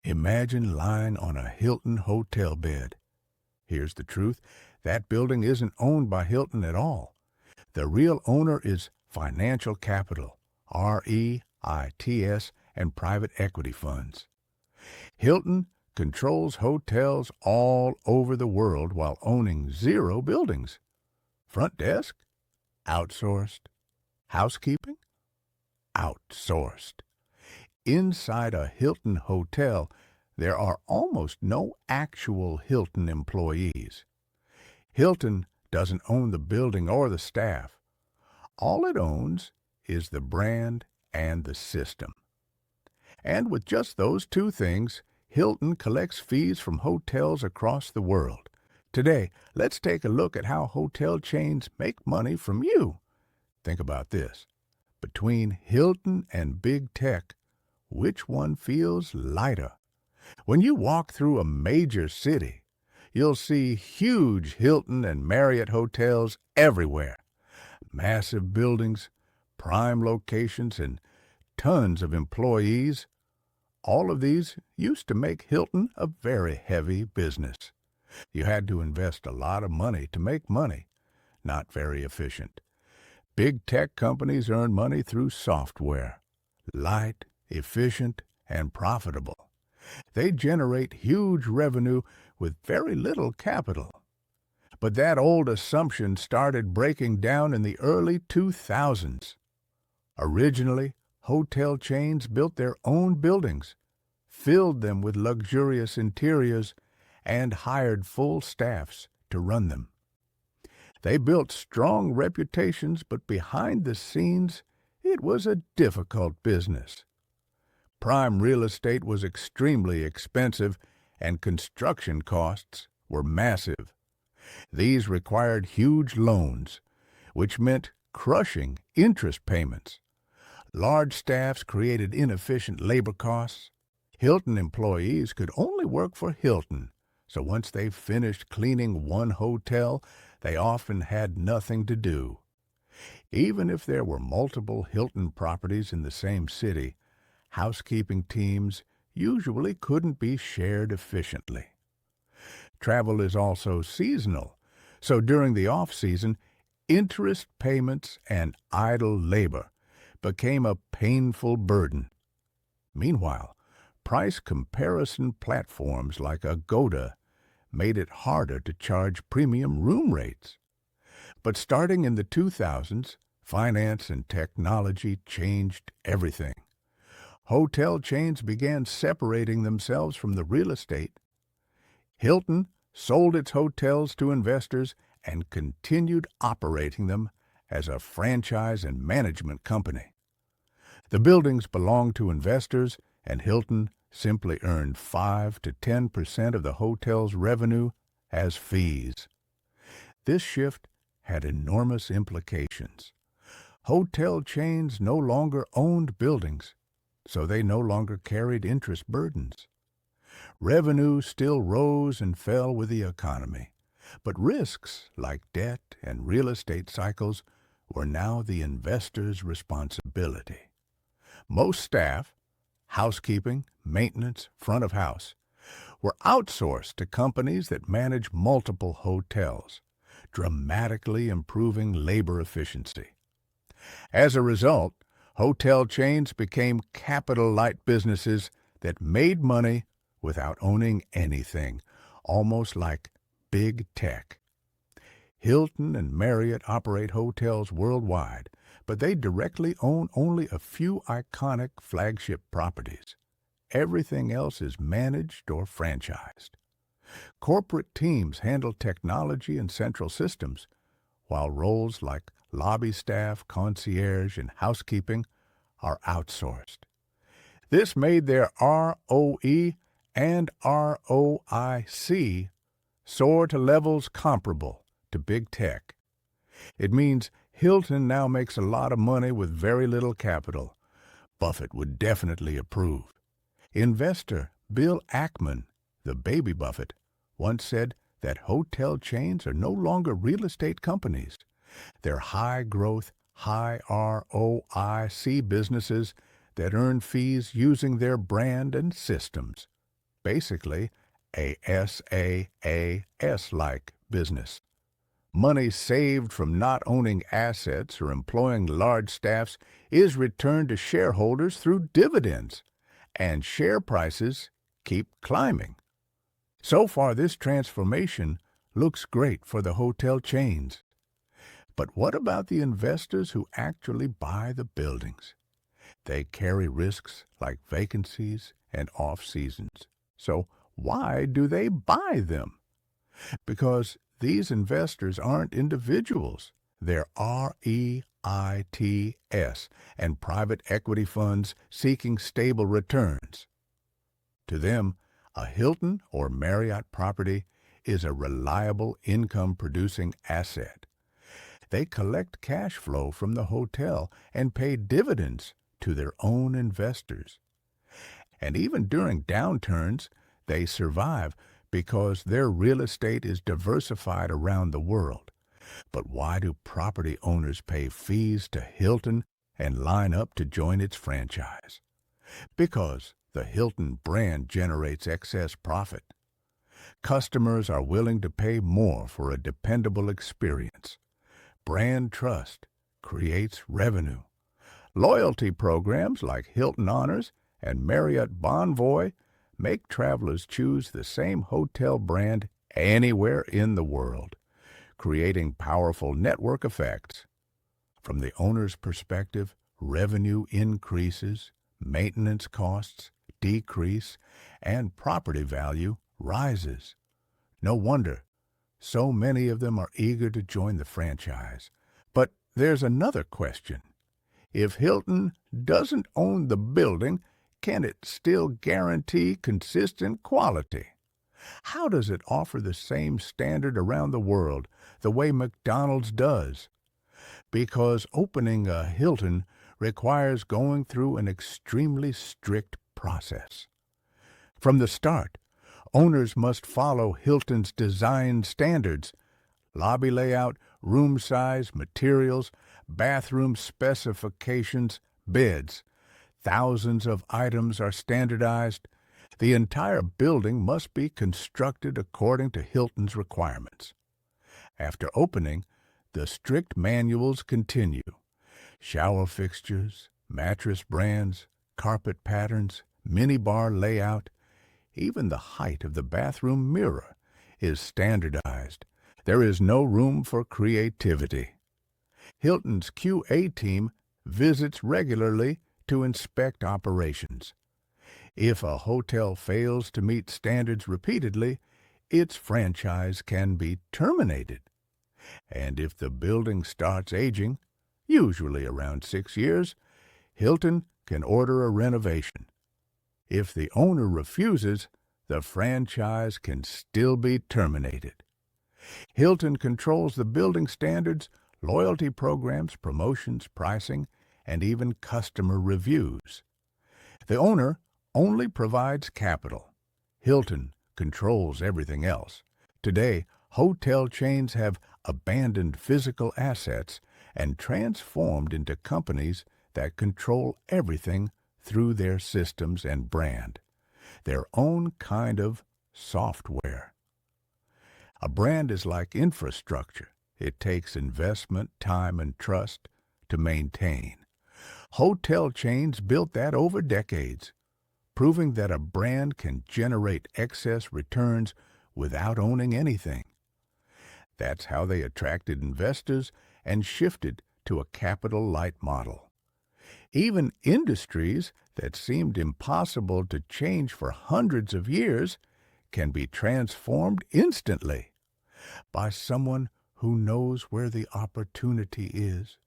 Imagine lying on a Hilton hotel bed. Here's the truth. That building isn't owned by Hilton at all. The real owner is financial capital, REITs, and private equity funds. Hilton controls hotels all over the world while owning 0 buildings. Front desk? Outsourced. Housekeeping? Outsourced. Inside a Hilton hotel, there are almost no actual Hilton employees. Hilton doesn't own the building or the staff. All it owns is the brand and the system. And with just those 2 things, Hilton collects fees from hotels across the world. Today, let's take a look at how hotel chains make money from you. Think about this. Between Hilton and big tech, which one feels lighter? When you walk through a major city, you'll see huge Hilton and Marriott hotels everywhere. Massive buildings, prime locations, and tons of employees. All of these used to make Hilton a very heavy business. You had to invest a lot of money to make money. Not very efficient. Big tech companies earn money through software. Light, efficient, and profitable. They generate huge revenue with very little capital. But that old assumption started breaking down in the early 2000s. Originally, hotel chains built their own buildings, filled them with luxurious interiors, and hired full staffs to run them. They built strong reputations, but behind the scenes, it was a difficult business. Prime real estate was extremely expensive, and construction costs were massive. These required huge loans, which meant crushing interest payments. Large staffs created inefficient labor costs. Hilton employees could only work for Hilton, so once they finished cleaning one hotel, they often had nothing to do. Even if there were multiple Hilton properties in the same city, housekeeping teams usually couldn't be shared efficiently. Travel is also seasonal, so during the off-season, interest payments and idle labor became a painful burden. Meanwhile, price comparison platforms like Agoda made it harder to charge premium room rates. But starting in the 2000s, finance and technology changed everything. Hotel chains began separating themselves from the real estate. Hilton sold its hotels to investors and continued operating them as a franchise and management company. The buildings belonged to investors, and Hilton simply earned 5 to 10% of the hotel's revenue as fees. This shift had enormous implications. Hotel chains no longer owned buildings, so they no longer carried interest burdens. Revenue still rose and fell with the economy, but risks like debt and real estate cycles were now the investor's responsibility. Most staff, housekeeping, maintenance, front of house, were outsourced to companies that manage multiple hotels, dramatically improving labor efficiency. As a result, hotel chains became capital-light businesses that made money without owning anything, almost like big tech. Hilton and Marriott operate hotels worldwide, but they directly own only a few iconic flagship properties. Everything else is managed or franchised. Corporate teams handle technology and central systems, while roles like lobby staff, concierge, and housekeeping are outsourced. This made their ROE and ROIC soar to levels comparable to big tech. It means Hilton now makes a lot of money with very little capital. Buffett would definitely approve. Investor Bill Ackman, the baby Buffett, once said that hotel chains are no longer real estate companies. They're high-growth, high ROIC businesses that earn fees using their brand and systems. basically a SaaS-like business. Money saved from not owning assets or employing large staffs is returned to shareholders through dividends, and share prices keep climbing. So far, this transformation looks great for the hotel chains. But what about the investors who actually buy the buildings? They carry risks like vacancies and off-seasons. So why do they buy them? Because these investors aren't individuals. They're REITs and private equity funds seeking stable returns. To them, a Hilton or Marriott property is a reliable income-producing asset. They collect cash flow from the hotel and pay dividends to their own investors. And even during downturns, they survive because their real estate is diversified around the world. But why do property owners pay fees to Hilton and line up to join its franchise? Because the Hilton brand generates excess profit. Customers are willing to pay more for a dependable experience. Brand trust creates revenue. Loyalty programs like Hilton Honors and Marriott Bonvoy make travelers choose the same hotel brand anywhere in the world, creating powerful network effects. From the owner's perspective, revenue increases, maintenance costs decrease, and property value rises. No wonder so many of them are eager to join the franchise. But there's another question. If Hilton doesn't own the building, can it still guarantee consistent quality? How does it offer the same standard around the world, the way McDonald's does? Because opening a Hilton requires going through an extremely strict process. From the start, owners must follow Hilton's design standards: lobby layout, room size, materials, bathroom specifications, beds. Thousands of items are standardized. The entire building must be constructed according to Hilton's requirements. After opening, the strict manuals continue. Shower fixtures, mattress brands, carpet patterns, minibar layout, even the height of the bathroom mirror is standardized. There is no room for creativity. Hilton's QA team visits regularly to inspect operations. If a hotel fails to meet standards repeatedly, its franchise can be terminated. And if the building starts aging, usually around 6 years, Hilton can order a renovation. If the owner refuses, the franchise can still be terminated. Hilton controls the building standards, loyalty programs, promotions, pricing, and even customer reviews. The owner only provides capital. Hilton controls everything else. Today, hotel chains have abandoned physical assets and transformed into companies that control everything through their systems and brand, their own kind of software. A brand is like infrastructure. It takes investment, time, and trust to maintain. Hotel chains built that over decades, proving that a brand can generate excess returns without owning anything. That's how they attracted investors and shifted to a capital-light model. Even industries that seemed impossible to change for hundreds of years can be transformed instantly by someone who knows where the opportunity is